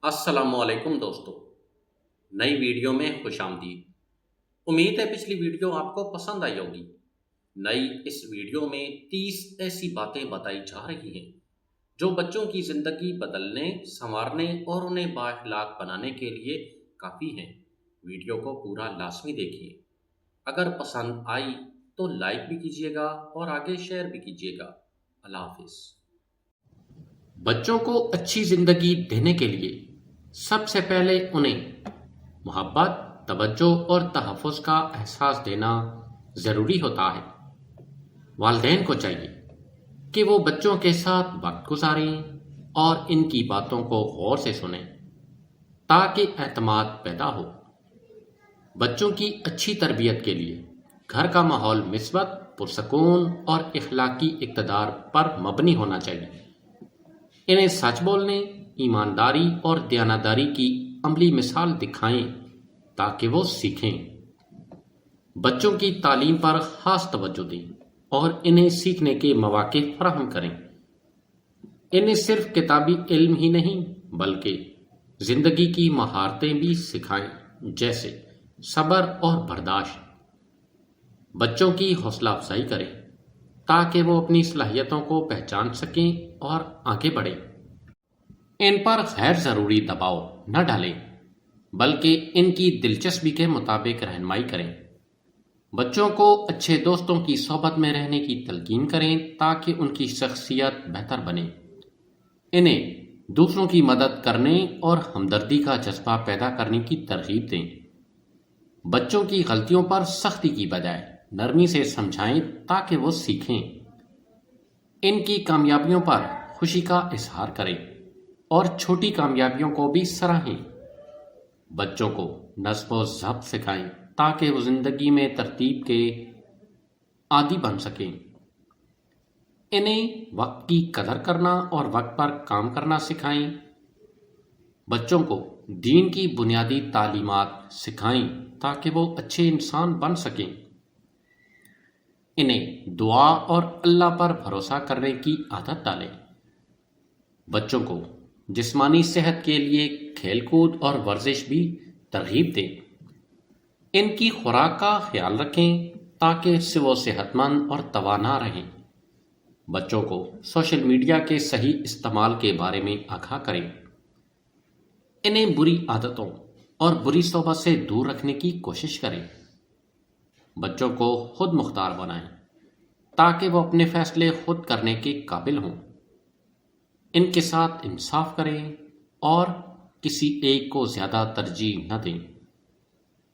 السلام علیکم دوستو، نئی ویڈیو میں خوش آمدید۔ امید ہے پچھلی ویڈیو آپ کو پسند آئی ہوگی۔ نئی اس ویڈیو میں 30 ایسی باتیں بتائی جا رہی ہیں جو بچوں کی زندگی بدلنے، سنوارنے اور انہیں بااخلاق بنانے کے لیے کافی ہیں۔ ویڈیو کو پورا لازمی دیکھیے۔ اگر پسند آئی تو لائک بھی کیجیے گا اور آگے شیئر بھی کیجیے گا۔ اللہ حافظ۔ بچوں کو اچھی زندگی دینے کے لیے سب سے پہلے انہیں محبت، توجہ اور تحفظ کا احساس دینا ضروری ہوتا ہے۔ والدین کو چاہیے کہ وہ بچوں کے ساتھ وقت گزاریں اور ان کی باتوں کو غور سے سنیں تاکہ اعتماد پیدا ہو۔ بچوں کی اچھی تربیت کے لیے گھر کا ماحول مثبت، پرسکون اور اخلاقی اقتدار پر مبنی ہونا چاہیے۔ انہیں سچ بولنے، ایمانداری اور دیانتداری کی عملی مثال دکھائیں تاکہ وہ سیکھیں۔ بچوں کی تعلیم پر خاص توجہ دیں اور انہیں سیکھنے کے مواقع فراہم کریں۔ انہیں صرف کتابی علم ہی نہیں بلکہ زندگی کی مہارتیں بھی سکھائیں، جیسے صبر اور برداشت۔ بچوں کی حوصلہ افزائی کریں تاکہ وہ اپنی صلاحیتوں کو پہچان سکیں اور آگے بڑھیں۔ ان پر غیر ضروری دباؤ نہ ڈالیں بلکہ ان کی دلچسپی کے مطابق رہنمائی کریں۔ بچوں کو اچھے دوستوں کی صحبت میں رہنے کی تلقین کریں تاکہ ان کی شخصیت بہتر بنے۔ انہیں دوسروں کی مدد کرنے اور ہمدردی کا جذبہ پیدا کرنے کی ترغیب دیں۔ بچوں کی غلطیوں پر سختی کی بجائے نرمی سے سمجھائیں تاکہ وہ سیکھیں۔ ان کی کامیابیوں پر خوشی کا اظہار کریں اور چھوٹی کامیابیوں کو بھی سراہیں۔ بچوں کو نظم و ضبط سکھائیں تاکہ وہ زندگی میں ترتیب کے عادی بن سکیں۔ انہیں وقت کی قدر کرنا اور وقت پر کام کرنا سکھائیں۔ بچوں کو دین کی بنیادی تعلیمات سکھائیں تاکہ وہ اچھے انسان بن سکیں۔ انہیں دعا اور اللہ پر بھروسہ کرنے کی عادت ڈالیں۔ بچوں کو جسمانی صحت کے لیے کھیل کود اور ورزش بھی ترغیب دیں۔ ان کی خوراک کا خیال رکھیں تاکہ اس سے وہ صحت مند اور توانا رہیں۔ بچوں کو سوشل میڈیا کے صحیح استعمال کے بارے میں آگاہ کریں۔ انہیں بری عادتوں اور بری صحبت سے دور رکھنے کی کوشش کریں۔ بچوں کو خود مختار بنائیں تاکہ وہ اپنے فیصلے خود کرنے کے قابل ہوں۔ ان کے ساتھ انصاف کریں اور کسی ایک کو زیادہ ترجیح نہ دیں۔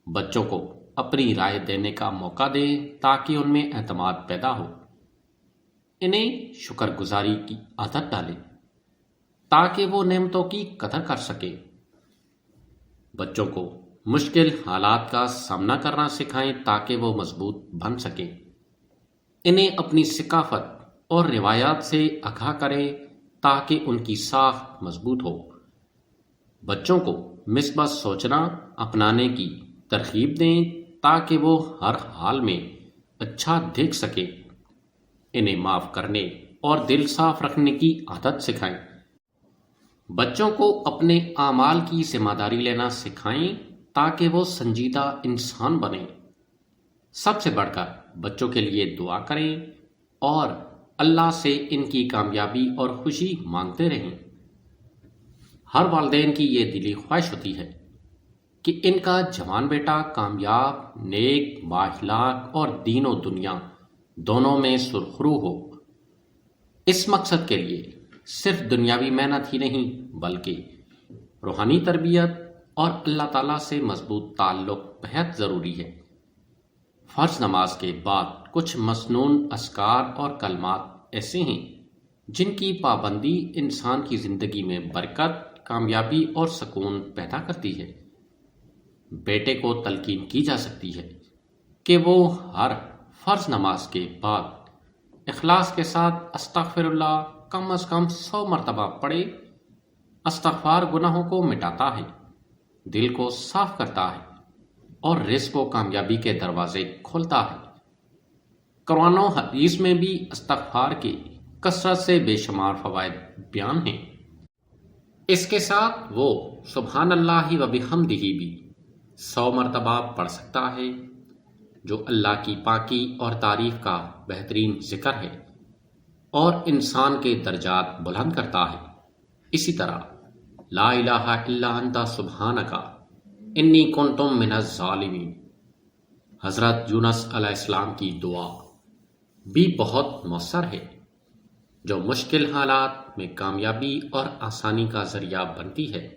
بچوں کو اپنی رائے دینے کا موقع دیں تاکہ ان میں اعتماد پیدا ہو۔ انہیں شکر گزاری کی عادت ڈالیں تاکہ وہ نعمتوں کی قدر کر سکیں۔ بچوں کو مشکل حالات کا سامنا کرنا سکھائیں تاکہ وہ مضبوط بن سکیں۔ انہیں اپنی ثقافت اور روایات سے آگاہ کریں تاکہ ان کی ساکھ مضبوط ہو۔ بچوں کو مثبت سوچنا اپنانے کی ترغیب دیں تاکہ وہ ہر حال میں اچھا دیکھ سکیں۔ انہیں معاف کرنے اور دل صاف رکھنے کی عادت سکھائیں۔ بچوں کو اپنے اعمال کی ذمہ داری لینا سکھائیں تاکہ وہ سنجیدہ انسان بنیں۔ سب سے بڑھ کر بچوں کے لیے دعا کریں اور اللہ سے ان کی کامیابی اور خوشی مانگتے رہیں۔ ہر والدین کی یہ دلی خواہش ہوتی ہے کہ ان کا جوان بیٹا کامیاب، نیک، بااخلاق اور دین و دنیا دونوں میں سرخرو ہو۔ اس مقصد کے لیے صرف دنیاوی محنت ہی نہیں بلکہ روحانی تربیت اور اللہ تعالیٰ سے مضبوط تعلق بہت ضروری ہے۔ فرض نماز کے بعد کچھ مسنون اذکار اور کلمات ایسے ہیں جن کی پابندی انسان کی زندگی میں برکت، کامیابی اور سکون پیدا کرتی ہے۔ بیٹے کو تلقین کی جا سکتی ہے کہ وہ ہر فرض نماز کے بعد اخلاص کے ساتھ استغفر اللہ کم از کم 100 مرتبہ پڑھے۔ استغفار گناہوں کو مٹاتا ہے، دل کو صاف کرتا ہے اور رزق و کامیابی کے دروازے کھولتا ہے۔ قرآن و حدیث میں بھی استغفار کے کثرت سے بے شمار فوائد بیان ہیں۔ اس کے ساتھ وہ سبحان اللہ و بحمدہ بھی 100 مرتبہ پڑھ سکتا ہے، جو اللہ کی پاکی اور تعریف کا بہترین ذکر ہے اور انسان کے درجات بلند کرتا ہے۔ اسی طرح لا الہ الا انت سبحانک انی کنت من الظالمین، حضرت یونس علیہ السلام کی دعا بھی بہت مؤثر ہے، جو مشکل حالات میں کامیابی اور آسانی کا ذریعہ بنتی ہے۔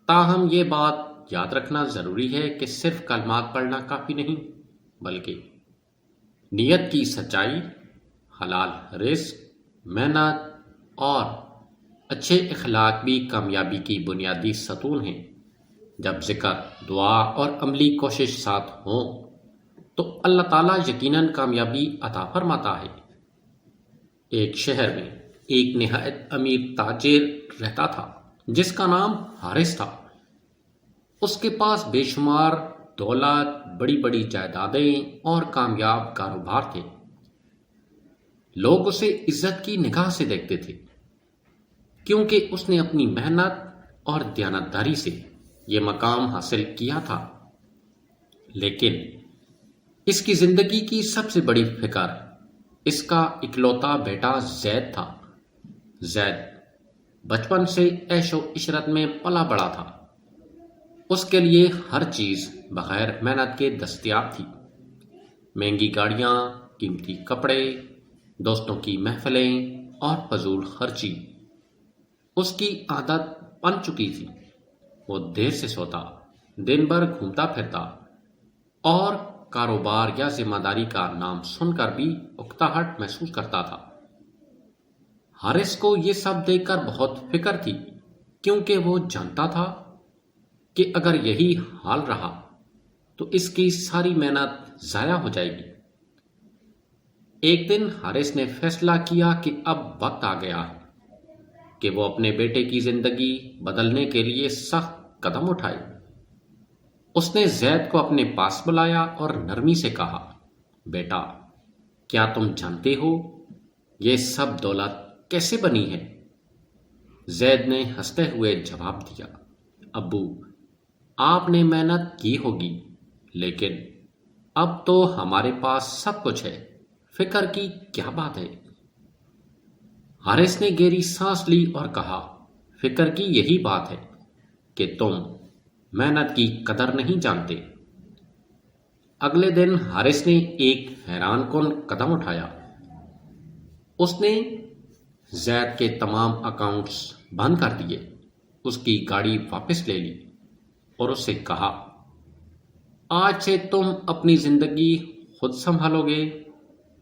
تاہم یہ بات یاد رکھنا ضروری ہے کہ صرف کلمات پڑھنا کافی نہیں، بلکہ نیت کی سچائی، حلال رزق، محنت اور اچھے اخلاق بھی کامیابی کی بنیادی ستون ہیں۔ جب ذکر، دعا اور عملی کوشش ساتھ ہوں تو اللہ تعالیٰ یقیناً کامیابی عطا فرماتا ہے۔ ایک شہر میں ایک نہایت امیر تاجر رہتا تھا جس کا نام حارث تھا۔ اس کے پاس بے شمار دولت، بڑی بڑی جائیدادیں اور کامیاب کاروبار تھے۔ لوگ اسے عزت کی نگاہ سے دیکھتے تھے، کیونکہ اس نے اپنی محنت اور دیانتداری سے یہ مقام حاصل کیا تھا۔ لیکن اس کی زندگی کی سب سے بڑی فکر اس کا اکلوتا بیٹا زید تھا۔ زید بچپن سے عیش و عشرت میں پلا بڑا تھا۔ اس کے لیے ہر چیز بغیر محنت کے دستیاب تھی۔ مہنگی گاڑیاں، قیمتی کپڑے، دوستوں کی محفلیں اور فضول خرچی اس کی عادت بن چکی تھی۔ وہ دیر سے سوتا، دن بھر گھومتا پھرتا اور کاروبار یا ذمہ داری کا نام سن کر بھی اکتاہٹ محسوس کرتا تھا۔ حارث کو یہ سب دیکھ کر بہت فکر تھی، کیونکہ وہ جانتا تھا کہ اگر یہی حال رہا تو اس کی ساری محنت ضائع ہو جائے گی۔ ایک دن حارث نے فیصلہ کیا کہ اب وقت آ گیا ہے کہ وہ اپنے بیٹے کی زندگی بدلنے کے لیے سخت قدم اٹھائے۔ اس نے زید کو اپنے پاس بلایا اور نرمی سے کہا، بیٹا، کیا تم جانتے ہو یہ سب دولت کیسے بنی ہے؟ زید نے ہنستے ہوئے جواب دیا، ابو، آپ نے محنت کی ہوگی، لیکن اب تو ہمارے پاس سب کچھ ہے، فکر کی کیا بات ہے؟ حارث نے گہری سانس لی اور کہا، فکر کی یہی بات ہے کہ تم محنت کی قدر نہیں جانتے۔ اگلے دن حارث نے ایک حیران کن قدم اٹھایا۔ اس نے زید کے تمام اکاؤنٹس بند کر دیے، اس کی گاڑی واپس لے لی اور اس سے کہا، آج سے تم اپنی زندگی خود سنبھالو گے،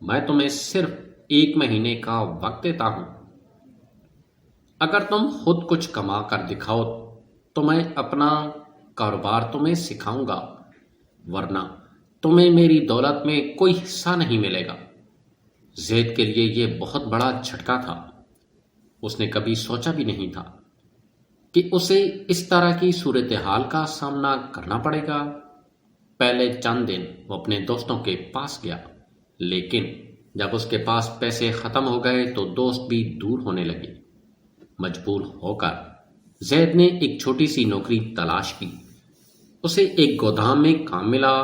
میں تمہیں صرف 1 مہینے کا وقت دیتا ہوں۔ اگر تم خود کچھ کما کر دکھاؤ تو میں اپنا کاروبار تمہیں سکھاؤں گا، ورنہ تمہیں میری دولت میں کوئی حصہ نہیں ملے گا۔ زید کے لیے یہ بہت بڑا جھٹکا تھا۔ اس نے کبھی سوچا بھی نہیں تھا کہ اسے اس طرح کی صورتحال کا سامنا کرنا پڑے گا۔ پہلے چند دن وہ اپنے دوستوں کے پاس گیا، لیکن جب اس کے پاس پیسے ختم ہو گئے تو دوست بھی دور ہونے لگے۔ مجبور ہو کر زید نے ایک چھوٹی سی نوکری تلاش کی۔ اسے ایک گودام میں کام ملا،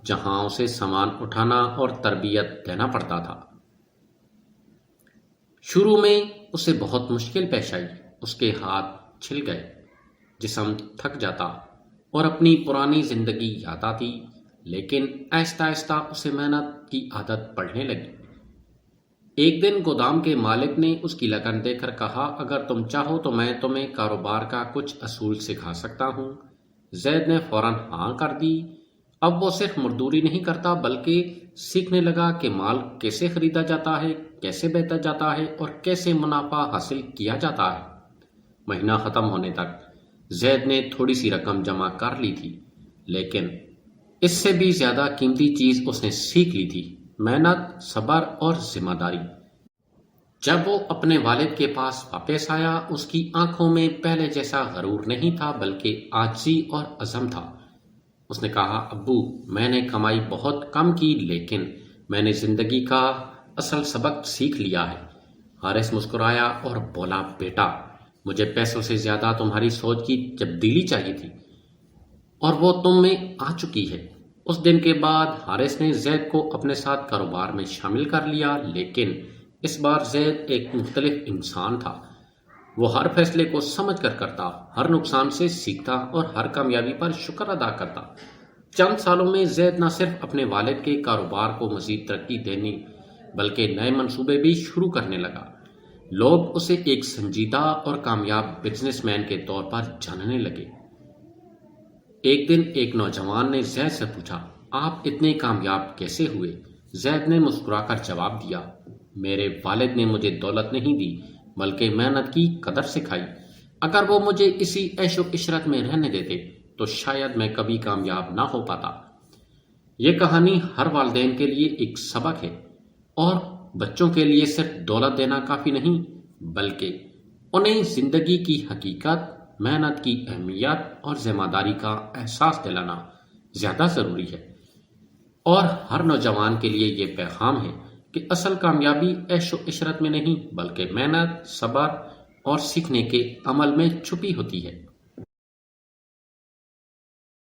جہاں اسے سامان اٹھانا اور تربیت دینا پڑتا تھا۔ شروع میں اسے بہت مشکل پیش آئی، اس کے ہاتھ چھل گئے، جسم تھک جاتا اور اپنی پرانی زندگی یاد آتی، لیکن آہستہ آہستہ اسے محنت کی عادت پڑنے لگی۔ ایک دن گودام کے مالک نے اس کی لگن دیکھ کر کہا، اگر تم چاہو تو میں تمہیں کاروبار کا کچھ اصول سکھا سکتا ہوں۔ زید نے فوراً ہاں کر دی۔ اب وہ صرف مزدوری نہیں کرتا بلکہ سیکھنے لگا کہ مال کیسے خریدا جاتا ہے، کیسے بیچا جاتا ہے اور کیسے منافع حاصل کیا جاتا ہے۔ مہینہ ختم ہونے تک زید نے تھوڑی سی رقم جمع کر لی تھی، لیکن اس سے بھی زیادہ قیمتی چیز اس نے سیکھ لی تھی، محنت، صبر اور ذمہ داری۔ جب وہ اپنے والد کے پاس واپس آیا، اس کی آنکھوں میں پہلے جیسا غرور نہیں تھا بلکہ عاجزی اور عزم تھا۔ اس نے کہا، ابو، میں نے کمائی بہت کم کی، لیکن میں نے زندگی کا اصل سبق سیکھ لیا ہے۔ حارث مسکرایا اور بولا، بیٹا، مجھے پیسوں سے زیادہ تمہاری سوچ کی تبدیلی چاہیے تھی، اور وہ تم میں آ چکی ہے۔ اس دن کے بعد حارث نے زید کو اپنے ساتھ کاروبار میں شامل کر لیا، لیکن اس بار زید ایک مختلف انسان تھا۔ وہ ہر فیصلے کو سمجھ کر کرتا، ہر نقصان سے سیکھتا اور ہر کامیابی پر شکر ادا کرتا۔ چند سالوں میں زید نہ صرف اپنے والد کے کاروبار کو مزید ترقی دینے بلکہ نئے منصوبے بھی شروع کرنے لگا۔ لوگ اسے ایک سنجیدہ اور کامیاب بزنس مین کے طور پر جاننے لگے۔ ایک دن ایک نوجوان نے زید سے پوچھا، آپ اتنے کامیاب کیسے ہوئے؟ زید نے مسکرا کر جواب دیا، میرے والد نے مجھے دولت نہیں دی بلکہ محنت کی قدر سکھائی۔ اگر وہ مجھے اسی عیش و عشرت میں رہنے دیتے تو شاید میں کبھی کامیاب نہ ہو پاتا۔ یہ کہانی ہر والدین کے لیے ایک سبق ہے، اور بچوں کے لیے صرف دولت دینا کافی نہیں بلکہ انہیں زندگی کی حقیقت، محنت کی اہمیت اور ذمہ داری کا احساس دلانا زیادہ ضروری ہے۔ اور ہر نوجوان کے لیے یہ پیغام ہے کہ اصل کامیابی عیش و عشرت میں نہیں بلکہ محنت، صبر اور سیکھنے کے عمل میں چھپی ہوتی ہے۔